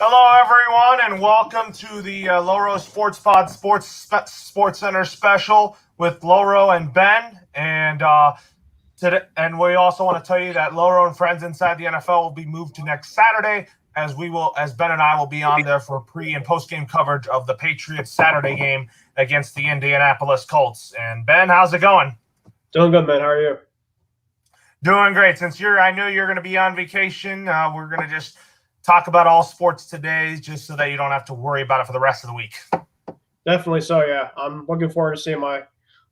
Hello, everyone, and welcome to the Lorosportspod Sports Center special with Loro and Ben. And we also want to tell you that Loro and friends inside the NFL will be moved to next Saturday, as Ben and I will be on there for pre and post game coverage of the Patriots Saturday game against the Indianapolis Colts. And Ben, how's it going? Doing good, man. How are you? Doing great. Since I know you're going to be on vacation, we're going to just talk about all sports today, just so that you don't have to worry about it for the rest of the week. Definitely so, yeah. I'm looking forward to seeing my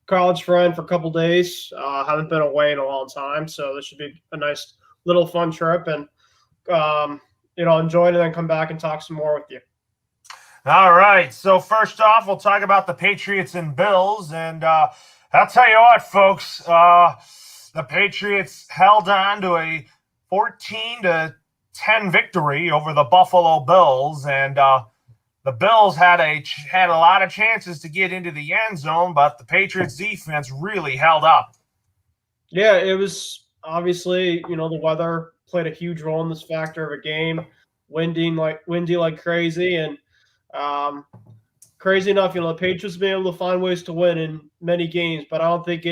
college friend for a couple days. Haven't been away in a long time, so this should be a nice little fun trip, and enjoy it and then come back and talk some more with you. All right. So first off, we'll talk about the Patriots and Bills, and I'll tell you what, folks, the Patriots held on to a 14-10 victory over the Buffalo Bills, and the Bills had a lot of chances to get into the end zone, but the Patriots defense really held up. Yeah, it was obviously, the weather played a huge role in this factor of a game. Windy like crazy, and crazy enough, the Patriots have been able to find ways to win in many games, but I don't think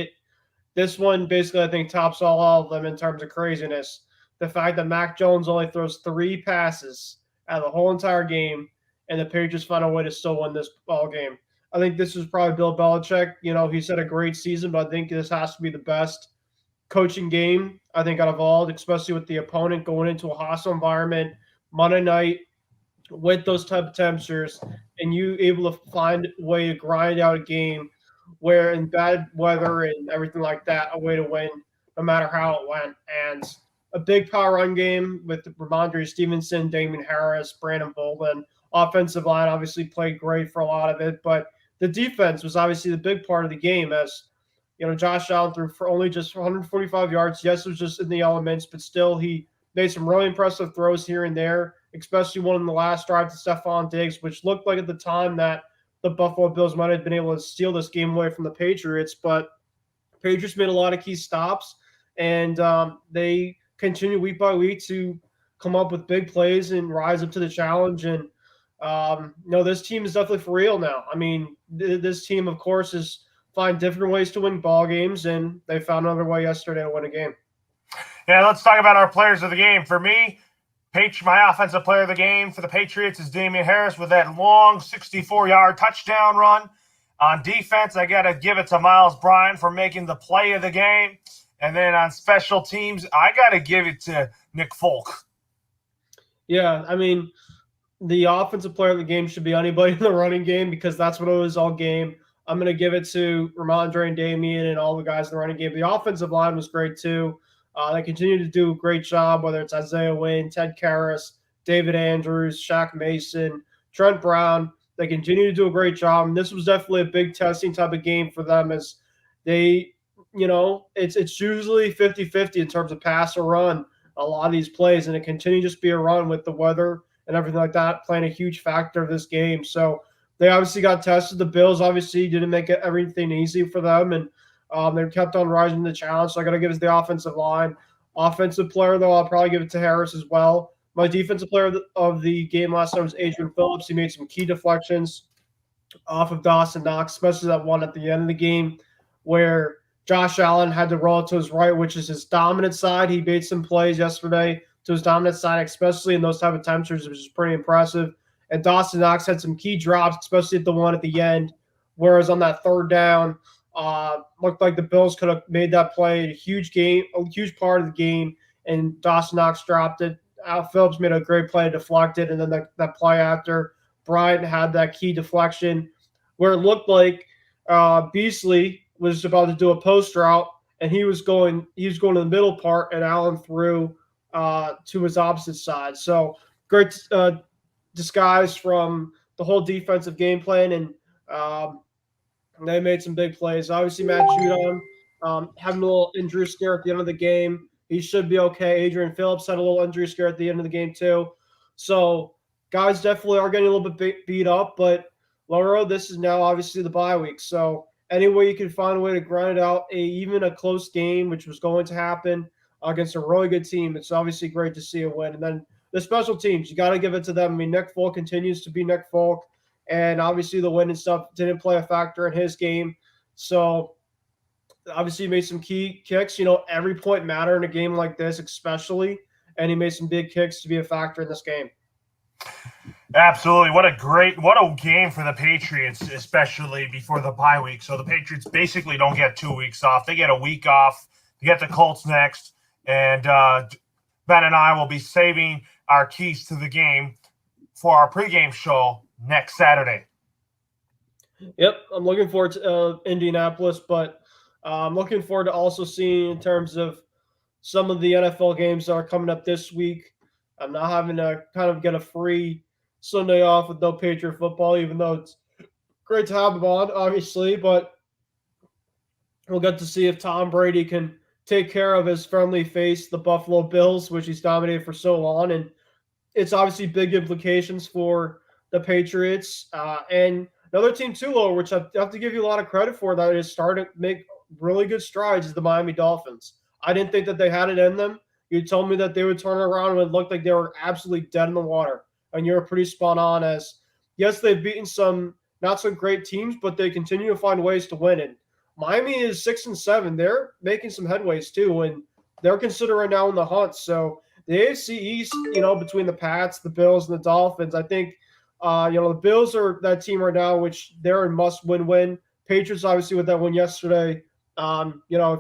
this one basically, I think, tops all of them in terms of craziness. The fact that Mac Jones only throws 3 passes out of the whole entire game, and the Patriots find a way to still win this ball game. I think this is probably Bill Belichick. He's had a great season, but I think this has to be the best coaching game, I think, out of all, especially with the opponent going into a hostile environment Monday night with those type of temperatures, and you able to find a way to grind out a game where in bad weather and everything like that, a way to win no matter how it went. And a big power run game with Ramondre Stevenson, Damian Harris, Brandon Bolden. Offensive line obviously played great for a lot of it, but the defense was obviously the big part of the game, as Josh Allen threw for only just 145 yards. Yes, it was just in the elements, but still he made some really impressive throws here and there, especially one in the last drive to Stephon Diggs, which looked like at the time that the Buffalo Bills might have been able to steal this game away from the Patriots, but Patriots made a lot of key stops, and they continue week by week to come up with big plays and rise up to the challenge. And this team is definitely for real now. I mean, this team, of course, is find different ways to win ball games, and they found another way yesterday to win a game. Yeah, let's talk about our players of the game. For me, my offensive player of the game for the Patriots is Damian Harris with that long 64-yard touchdown run. On defense, I got to give it to Miles Bryant for making the play of the game. And then on special teams, I got to give it to Nick Folk. Yeah, I mean, the offensive player of the game should be anybody in the running game, because that's what it was all game. I'm going to give it to Ramondre and Damian and all the guys in the running game. The offensive line was great too. They continue to do a great job, whether it's Isaiah Wynn, Ted Karras, David Andrews, Shaq Mason, Trent Brown. They continue to do a great job. And this was definitely a big testing type of game for them, as they, it's usually 50-50 in terms of pass or run, a lot of these plays, and it continued to just be a run with the weather and everything like that playing a huge factor of this game. So they obviously got tested. The Bills obviously didn't make everything easy for them, and they kept on rising to the challenge. So I got to give it to the offensive line. Offensive player, though, I'll probably give it to Harris as well. My defensive player of the game last night was Adrian Phillips. He made some key deflections off of Dawson Knox, especially that one at the end of the game where Josh Allen had to roll to his right, which is his dominant side. He made some plays yesterday to his dominant side, especially in those type of temperatures, which is pretty impressive. And Dawson Knox had some key drops, especially at the one at the end, whereas on that third down, looked like the Bills could have made that play a huge part of the game, and Dawson Knox dropped it. Al Phillips made a great play to deflect it, and then that play after, Bryant had that key deflection where it looked like Beasley was about to do a post route, and he was going to the middle part, and Allen threw to his opposite side. So great disguise from the whole defensive game plan, and they made some big plays. Obviously, Matt Judon having a little injury scare at the end of the game. He should be okay. Adrian Phillips had a little injury scare at the end of the game too. So guys definitely are getting a little bit beat up, but Loro, this is now obviously the bye week. So any way you can find a way to grind out even a close game, which was going to happen against a really good team, it's obviously great to see a win. And then the special teams, you got to give it to them. I mean, Nick Folk continues to be Nick Folk, and obviously the win and stuff didn't play a factor in his game. So obviously he made some key kicks. Every point mattered in a game like this, especially, and he made some big kicks to be a factor in this game. Absolutely. What a game for the Patriots, especially before the bye week. So the Patriots basically don't get 2 weeks off. They get a week off. They get the Colts next. And Ben and I will be saving our keys to the game for our pregame show next Saturday. Yep, I'm looking forward to Indianapolis, but I'm looking forward to also seeing in terms of some of the NFL games that are coming up this week. I'm not having to kind of get a free Sunday off with no Patriot football, even though it's great to have them on, obviously, but we'll get to see if Tom Brady can take care of his friendly face, the Buffalo Bills, which he's dominated for so long. And it's obviously big implications for the Patriots. And another team too, Loro, which I have to give you a lot of credit for, that is starting to make really good strides, is the Miami Dolphins. I didn't think that they had it in them. You told me that they would turn around and it looked like they were absolutely dead in the water. And you're pretty spot on, as yes, they've beaten some not so great teams, but they continue to find ways to win. And Miami is 6-7. They're making some headways too, and they're considered now in the hunt. So the AFC East, between the Pats, the Bills, and the Dolphins, I think, the Bills are that team right now, which they're in must-win. Patriots, obviously, with that win yesterday. If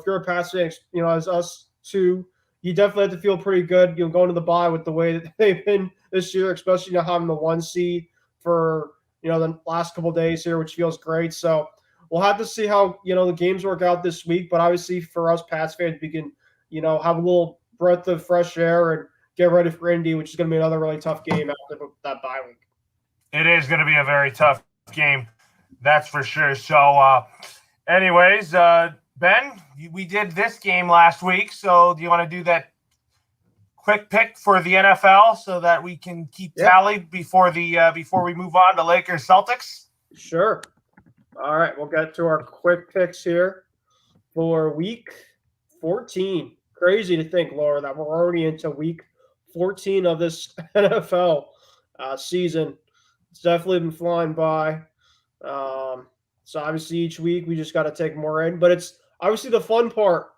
you're a Pats fan, as us too, you definitely have to feel pretty good, going to the bye with the way that they've been this year, especially having the 1 seed for, the last couple of days here, which feels great. So we'll have to see how, the games work out this week. But obviously for us Pats fans, we can, have a little breath of fresh air and get ready for Indy, which is going to be another really tough game after that bye week. It is going to be a very tough game, that's for sure. So, anyways, Ben, we did this game last week, so do you want to do that quick pick for the NFL so that we can keep tally before we move on to Lakers Celtics? Sure. All right, we'll get to our quick picks here for week 14. Crazy to think, Laura, that we're already into week 14 of this NFL season. It's definitely been flying by. So obviously each week we just got to take more in, but it's obviously the fun part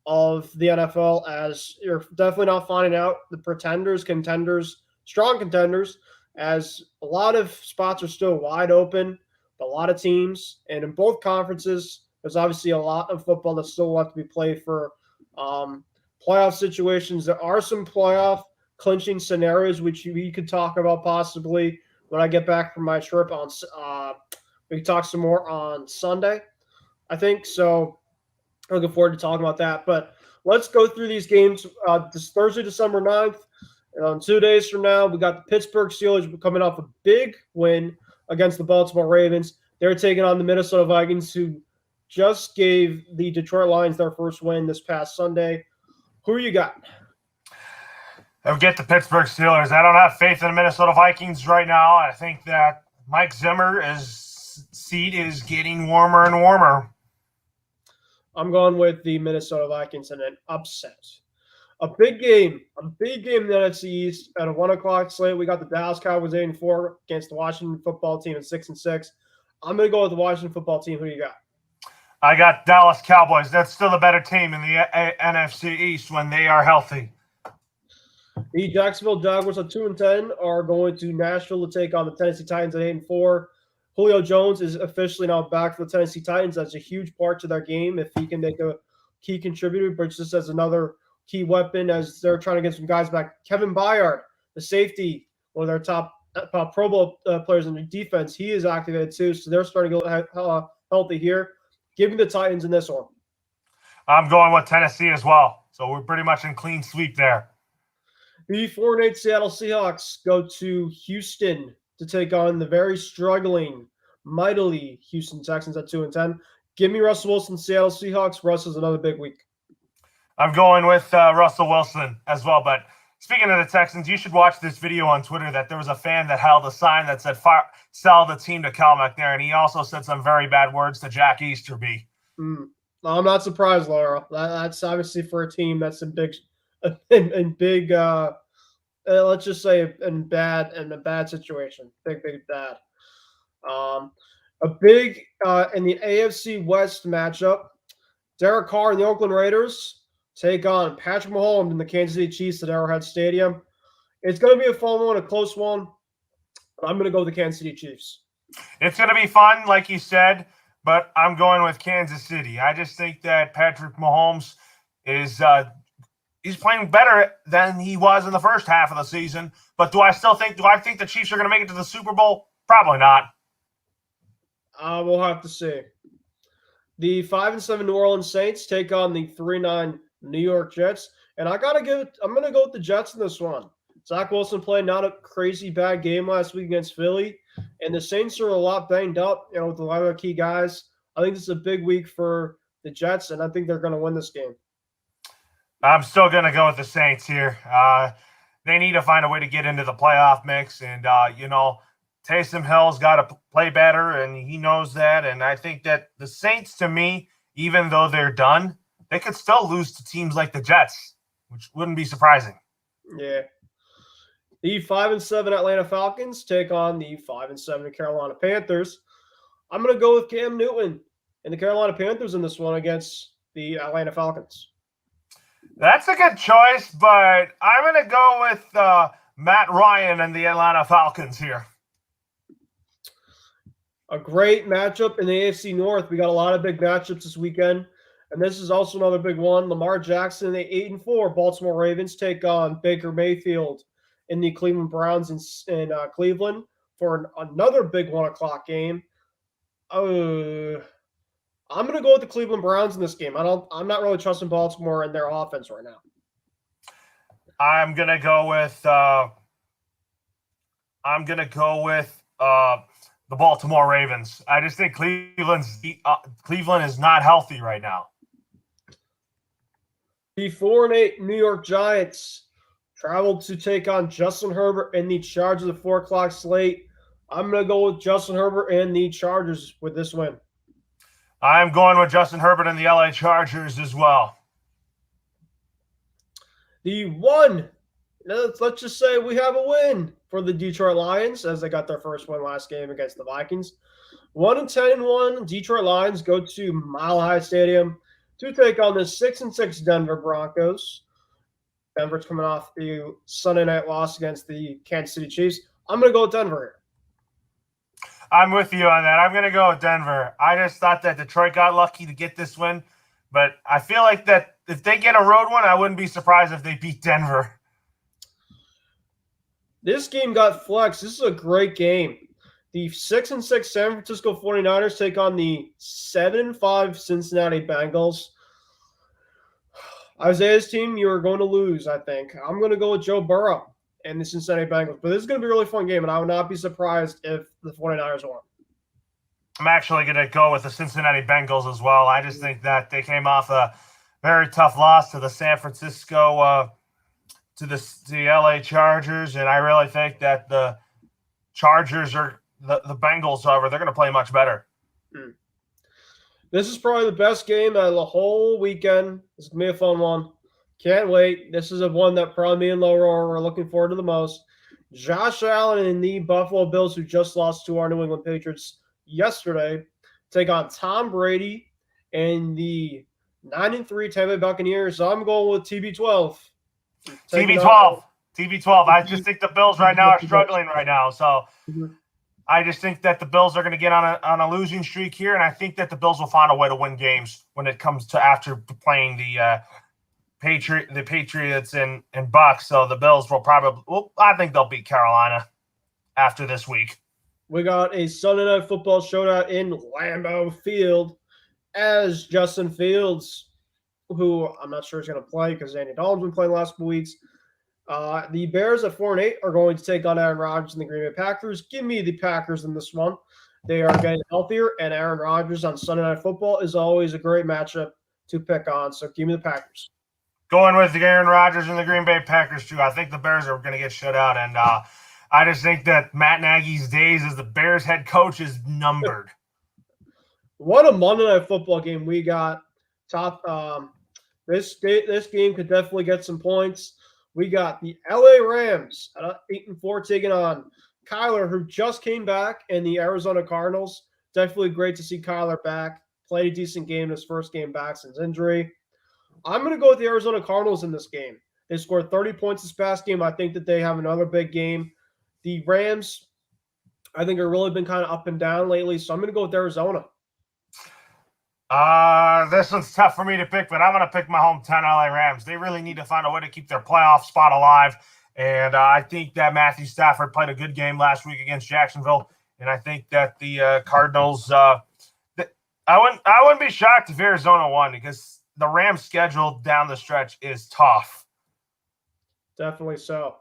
of the NFL, as you're definitely not finding out the pretenders, contenders, strong contenders, as a lot of spots are still wide open, a lot of teams, and in both conferences, there's obviously a lot of football that still left to be played for playoff situations. There are some playoff clinching scenarios, which we could talk about possibly when I get back from my trip on we can talk some more on Sunday, I think. So looking forward to talking about that. But let's go through these games. This Thursday, December 9th. And 2 days from now, we got the Pittsburgh Steelers coming off a big win against the Baltimore Ravens. They're taking on the Minnesota Vikings, who just gave the Detroit Lions their first win this past Sunday. Who you got? I'll get the Pittsburgh Steelers. I don't have faith in the Minnesota Vikings right now. I think that Mike Zimmer's seat is getting warmer and warmer. I'm going with the Minnesota Vikings in an upset. A big game in the NFC East at a 1 o'clock slate. We got the Dallas Cowboys 8-4 against the Washington football team at 6-6. I'm going to go with the Washington football team. Who you got? I got Dallas Cowboys. That's still a better team in the NFC East when they are healthy. The Jacksonville Jaguars at 2-10 are going to Nashville to take on the Tennessee Titans at 8-4. Julio Jones is officially now back for the Tennessee Titans. That's a huge part to their game if he can make a key contributor, but just as another key weapon as they're trying to get some guys back. Kevin Byard, the safety, one of their top Pro Bowl players in the defense, he is activated too, so they're starting to get healthy here. Give me the Titans in this one. I'm going with Tennessee as well, so we're pretty much in clean sweep there. The 4-8 Seattle Seahawks go to Houston to take on the very struggling, mightily Houston Texans at 2-10. Give me Russell Wilson, Seattle Seahawks. Russell's another big week. I'm going with Russell Wilson as well. But speaking of the Texans, you should watch this video on Twitter that there was a fan that held a sign that said, sell the team to Cal McNair. And he also said some very bad words to Jack Easterby. I'm not surprised, Laura. That's obviously for a team that's in big let's just say in a bad situation, big bad. A big in the AFC West matchup, Derek Carr and the Oakland Raiders take on Patrick Mahomes and the Kansas City Chiefs at Arrowhead Stadium. It's going to be a fun one, a close one. I'm going to go with the Kansas City Chiefs. It's going to be fun, like you said, but I'm going with Kansas City. I just think that Patrick Mahomes is he's playing better than he was in the first half of the season. But do I think the Chiefs are going to make it to the Super Bowl? Probably not. We'll have to see. The 5-7 New Orleans Saints take on the 3-9 New York Jets, and I'm going to go with the Jets in this one. Zach Wilson played not a crazy bad game last week against Philly, and the Saints are a lot banged up, with a lot of key guys. I think this is a big week for the Jets, and I think they're going to win this game. I'm still going to go with the Saints here. They need to find a way to get into the playoff mix, and Taysom Hill's got to play better, and he knows that. And I think that the Saints, to me, even though they're done, they could still lose to teams like the Jets, which wouldn't be surprising. Yeah. The 5-7 Atlanta Falcons take on the 5-7 Carolina Panthers. I'm going to go with Cam Newton and the Carolina Panthers in this one against the Atlanta Falcons. That's a good choice, but I'm going to go with Matt Ryan and the Atlanta Falcons here. A great matchup in the AFC North. We got a lot of big matchups this weekend, and this is also another big one. Lamar Jackson and the 8-4 Baltimore Ravens take on Baker Mayfield in the Cleveland Browns in Cleveland for another big 1 o'clock game. I'm going to go with the Cleveland Browns in this game. I'm not really trusting Baltimore and their offense right now. I'm going to go with the Baltimore Ravens. I just think Cleveland is not healthy right now. The 4-8 New York Giants traveled to take on Justin Herbert and the Chargers at 4 o'clock slate. I'm going to go with Justin Herbert and the Chargers with this win. I'm going with Justin Herbert and the LA Chargers as well. Let's just say we have a win for the Detroit Lions as they got their first win last game against the Vikings. 1-10-1 Detroit Lions go to Mile High Stadium to take on the 6-6 Denver Broncos. Denver's coming off the Sunday night loss against the Kansas City Chiefs. I'm going to go with Denver here. I'm with you on that. I'm going to go with Denver. I just thought that Detroit got lucky to get this win, but I feel like that if they get a road one, I wouldn't be surprised if they beat Denver. This game got flexed. This is a great game. The 6-6 San Francisco 49ers take on the 7-5 Cincinnati Bengals. Isaiah's team, you are going to lose, I think. I'm going to go with Joe Burrow and the Cincinnati Bengals. But this is going to be a really fun game, and I would not be surprised if the 49ers won. I'm actually going to go with the Cincinnati Bengals as well. I just think that they came off a very tough loss to the San Francisco to the LA Chargers, and I really think that the Chargers are the Bengals, however, they're going to play much better. This is probably the best game of the whole weekend. It's going to be a fun one. Can't wait. This is one that probably me and Loro are looking forward to the most. Josh Allen and the Buffalo Bills, who just lost to our New England Patriots yesterday, take on Tom Brady and the 9-3 Tampa Bay Buccaneers. So I'm going with TB12. TB12. I just think the Bills right now are struggling right now. So I just think that the Bills are going to get on a losing streak here, and I think that the Bills will find a way to win games when it comes to after playing the Patriots and Bucks. So the Bills will I think they'll beat Carolina after this week. We got a Sunday Night Football showdown in Lambeau Field as Justin Fields, who I'm not sure is going to play because Andy Dalton's been playing the last couple weeks. The Bears at 4-8 are going to take on Aaron Rodgers and the Green Bay Packers. Give me the Packers in this one. They are getting healthier, and Aaron Rodgers on Sunday Night Football is always a great matchup to pick on. So give me the Packers. Going with the Aaron Rodgers and the Green Bay Packers, too. I think the Bears are going to get shut out, and I just think that Matt Nagy's days as the Bears head coach is numbered. What a Monday Night Football game we got. This game could definitely get some points. we got the LA Rams at 8-4 taking on Kyler, who just came back, and the Arizona Cardinals. Definitely great to see Kyler back. Played a decent game in his first game back since injury. I'm going to go with the Arizona Cardinals in this game. They scored 30 points this past game. I think that they have another big game. The Rams, I think, have really been kind of up and down lately, so I'm going to go with Arizona. This one's tough for me to pick, but I'm going to pick my hometown LA Rams. They really need to find a way to keep their playoff spot alive, and I think that Matthew Stafford played a good game last week against Jacksonville, and I think that the Cardinals I wouldn't be shocked if Arizona won because the Rams' schedule down the stretch is tough. Definitely so.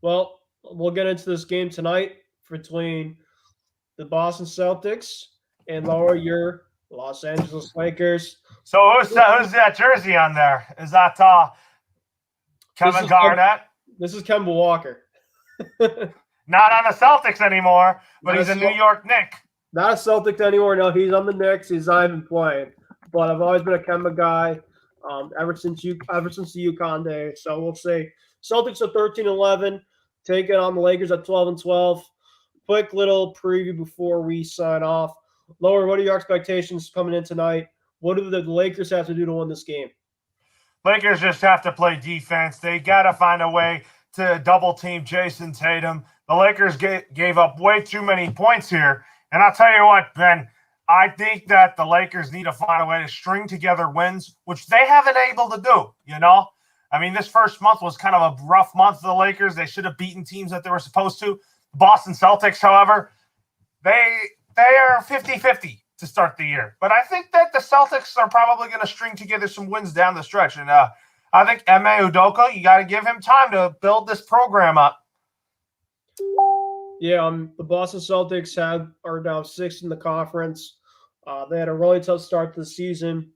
Well, we'll get into this game tonight between the Boston Celtics and your Los Angeles Lakers. So who's that jersey on there? Is that Kevin Garnett? This is Kemba Walker. Not on the Celtics anymore, but he's a New York Knick. Not a Celtic anymore. No, he's on the Knicks. He's not even playing. But I've always been a Kemba guy ever since the UConn days. So we'll see. Celtics are 13-11, taking on the Lakers at 12-12. Quick little preview before we sign off. Loro, what are your expectations coming in tonight? What do the Lakers have to do to win this game? Lakers just have to play defense. They got to find a way to double team Jason Tatum. The Lakers gave up way too many points here. And I'll tell you what, Ben, I think that the Lakers need to find a way to string together wins, which they haven't been able to do, you know? I mean, this first month was kind of a rough month for the Lakers. They should have beaten teams that they were supposed to. The Boston Celtics, however, they are 50-50 to start the year. But I think that the Celtics are probably going to string together some wins down the stretch. And I think Ime Udoka, you got to give him time to build this program up. Yeah, the Boston Celtics are now 6th in the conference. They had a really tough start to the season.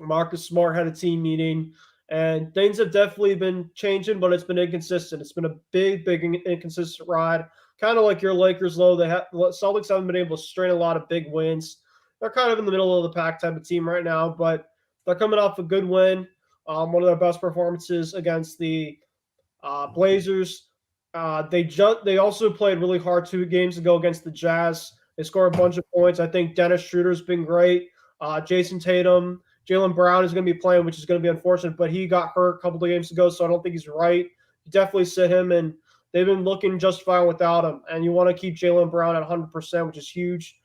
Marcus Smart had a team meeting, and things have definitely been changing, but it's been inconsistent. It's been a big inconsistent ride, kind of like your Lakers. The Celtics haven't been able to strain a lot of big wins. They're kind of in the middle of the pack type of team right now, but they're coming off a good win. One of their best performances against the Blazers. They also played really hard 2 games ago against the Jazz. They scored a bunch of points. I think Dennis Schroeder's been great. Jason Tatum, Jaylen Brown is going to be playing, which is going to be unfortunate, but he got hurt a couple of games ago, so I don't think he's right. You definitely sit him, and they've been looking just fine without him. And you want to keep Jaylen Brown at 100%, which is huge.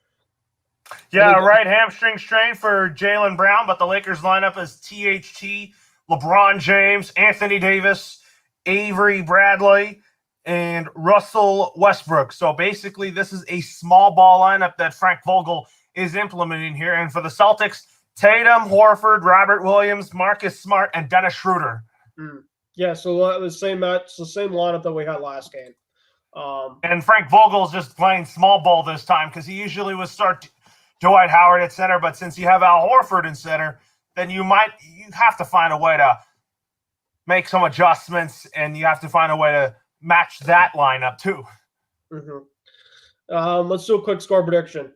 Yeah, right hamstring strain for Jaylen Brown, but the Lakers lineup is THT, LeBron James, Anthony Davis, Avery Bradley, and Russell Westbrook. So basically, this is a small ball lineup that Frank Vogel is implementing here. And for the Celtics, Tatum, Horford, Robert Williams, Marcus Smart, and Dennis Schroeder. Yeah, so the same lineup that we had last game. And Frank Vogel's just playing small ball this time because he usually would start Dwight Howard at center, but since you have Al Horford in center, then you have to find a way to make some adjustments, and you have to find a way to match that lineup too. Mm-hmm. Let's do a quick score prediction.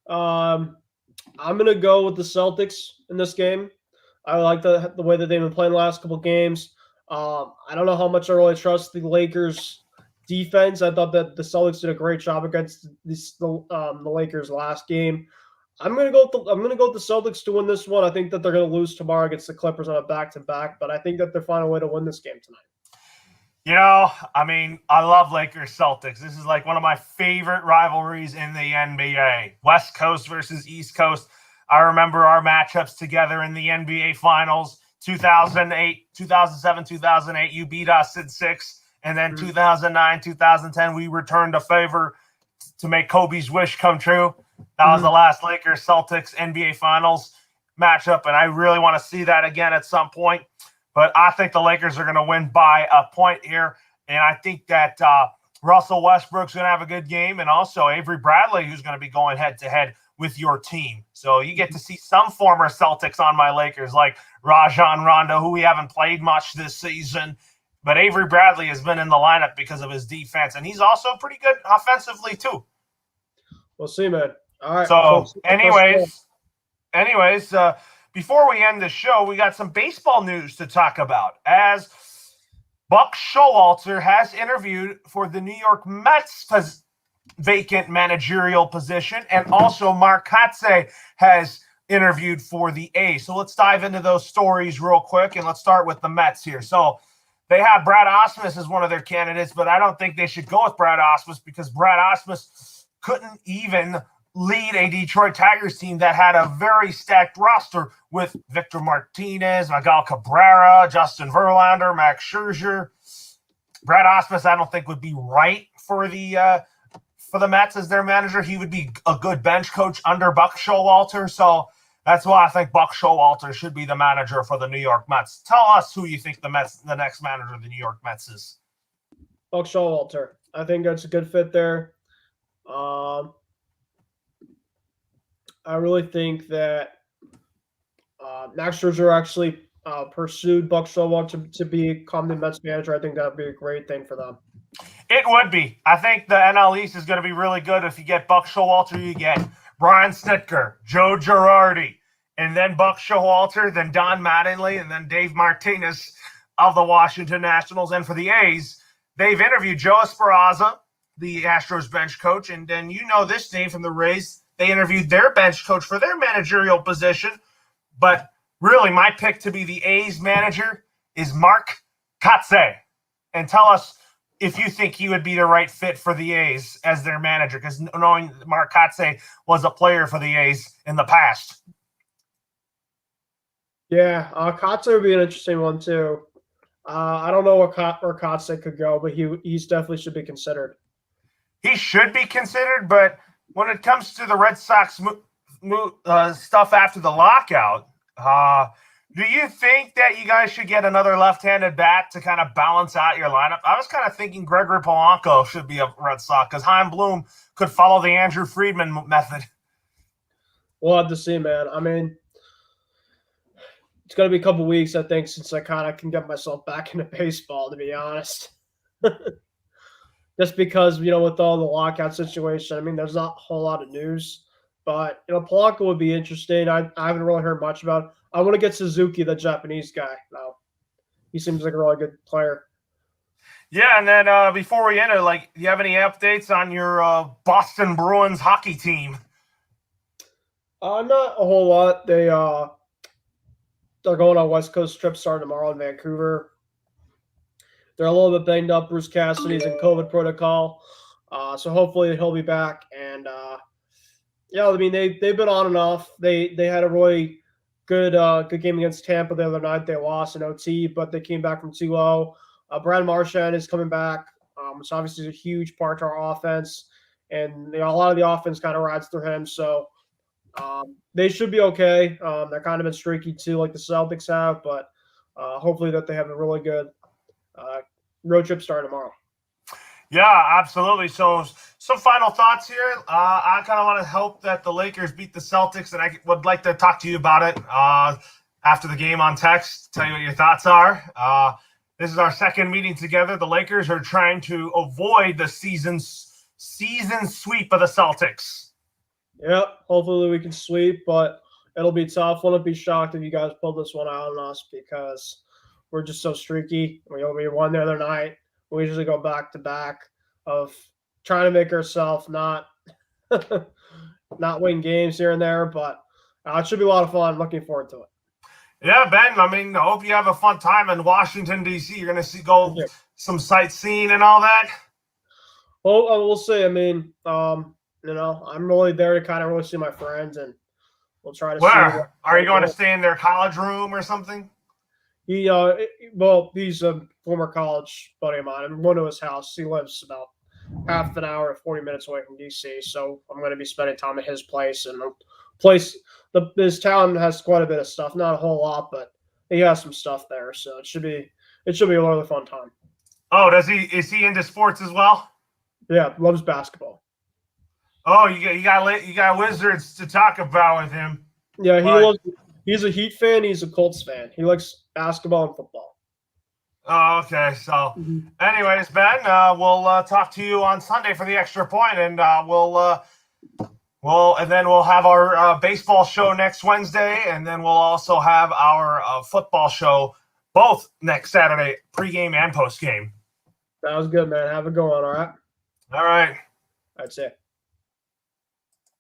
I'm going to go with the Celtics in this game. I like the way that they've been playing the last couple games. I don't know how much I really trust the Lakers defense. I thought that the Celtics did a great job against the Lakers last game. I'm going to go with the Celtics to win this one. I think that they're going to lose tomorrow against the Clippers on a back-to-back, but I think that they're finding a way to win this game tonight. You know, I mean, I love Lakers-Celtics. This is like one of my favorite rivalries in the NBA. West Coast versus East Coast. I remember our matchups together in the NBA Finals, 2008, 2007, 2008. You beat us in 6. And then 2009, 2010, we returned a favor to make Kobe's wish come true. That was the last Lakers-Celtics NBA Finals matchup, and I really want to see that again at some point. But I think the Lakers are going to win by a point here. And I think that Russell Westbrook's going to have a good game. And also Avery Bradley, who's going to be going head-to-head with your team. So you get to see some former Celtics on my Lakers, like Rajon Rondo, who we haven't played much this season. But Avery Bradley has been in the lineup because of his defense. And he's also pretty good offensively, too. We'll see, man. All right. So anyways, before we end the show, we got some baseball news to talk about. As Buck Showalter has interviewed for the New York Mets vacant managerial position, and also Mark Kotze has interviewed for the A's. So let's dive into those stories real quick, and let's start with the Mets here. So they have Brad Ausmus as one of their candidates, but I don't think they should go with Brad Ausmus because Brad Ausmus couldn't even lead a Detroit Tigers team that had a very stacked roster with Victor Martinez, Miguel Cabrera, Justin Verlander, Max Scherzer. Brad Ausmus, I don't think would be right for the Mets as their manager. He would be a good bench coach under Buck Showalter. So that's why I think Buck Showalter should be the manager for the New York Mets. Tell us who you think the next manager of the New York Mets is. Buck Showalter. I think that's a good fit there. I really think that Max Scherzer actually pursued Buck Showalter to become the Mets manager. I think that would be a great thing for them. It would be. I think the NL East is going to be really good if you get Buck Showalter. You get Brian Snitker, Joe Girardi, and then Buck Showalter, then Don Mattingly, and then Dave Martinez of the Washington Nationals. And for the A's, they've interviewed Joe Esperanza, the Astros bench coach, and then you know this name from the Rays. They interviewed their bench coach for their managerial position. But really, my pick to be the A's manager is Mark Kotze. And tell us if you think he would be the right fit for the A's as their manager, because knowing Mark Kotze was a player for the A's in the past. Yeah, Kotze would be an interesting one, too. I don't know where Kotze could go, but he's definitely should be considered. He should be considered, but when it comes to the Red Sox stuff after the lockout, do you think that you guys should get another left-handed bat to kind of balance out your lineup? I was kind of thinking Gregory Polanco should be a Red Sox because Chaim Bloom could follow the Andrew Friedman method. We'll have to see, man. I mean, it's going to be a couple weeks, I think, since I kind of can get myself back into baseball, to be honest. Just because, with all the lockout situation, I mean, there's not a whole lot of news. But, Polanco would be interesting. I haven't really heard much about it. I want to get Suzuki, the Japanese guy, though. He seems like a really good player. Yeah, and then before we end it, do you have any updates on your Boston Bruins hockey team? Not a whole lot. They're going on a West Coast trip starting tomorrow in Vancouver. They're a little bit banged up. Bruce Cassidy's in COVID protocol. So hopefully he'll be back. And, I mean, they've been on and off. They had a really good game against Tampa the other night. They lost in OT, but they came back from 2-0. Brad Marchand is coming back, which obviously is a huge part to our offense. And a lot of the offense kind of rides through him. So they should be okay. They're kind of been streaky too, like the Celtics have. But hopefully that they have a really good road trip starting tomorrow. Yeah, absolutely. So some final thoughts here. I kind of want to hope that the Lakers beat the Celtics, and I would like to talk to you about it after the game on text, tell you what your thoughts are. This is our second meeting together. The Lakers are trying to avoid the season sweep of the Celtics. Yep, hopefully we can sweep, but it'll be tough. Wouldn't be shocked if you guys pulled this one out on us because we're just so streaky. We won the other night. We usually go back to back of trying to make ourselves not win games here and there, but it should be a lot of fun. Looking forward to it. Yeah, Ben, I mean, I hope you have a fun time in Washington, D.C. You're going to go some sightseeing and all that? Well, we'll see. I mean, I'm really there to kind of really see my friends, and we'll try to see. Where? Are you going to stay in their college room or something? He's a former college buddy of mine. I'm going to his house. He lives about half an hour, 40 minutes away from DC. So I'm going to be spending time at his place. And his town has quite a bit of stuff. Not a whole lot, but he has some stuff there. So it should be a really fun time. Oh, is he into sports as well? Yeah, loves basketball. Oh, you got Wizards to talk about with him. Yeah, he's a Heat fan. He's a Colts fan. He likes basketball and football. Oh, okay. So, anyways, Ben, we'll talk to you on Sunday for the extra point, and we'll have our baseball show next Wednesday, and then we'll also have our football show both next Saturday, pregame and postgame. That was good, man. Have a good one, all right? All right. That's it.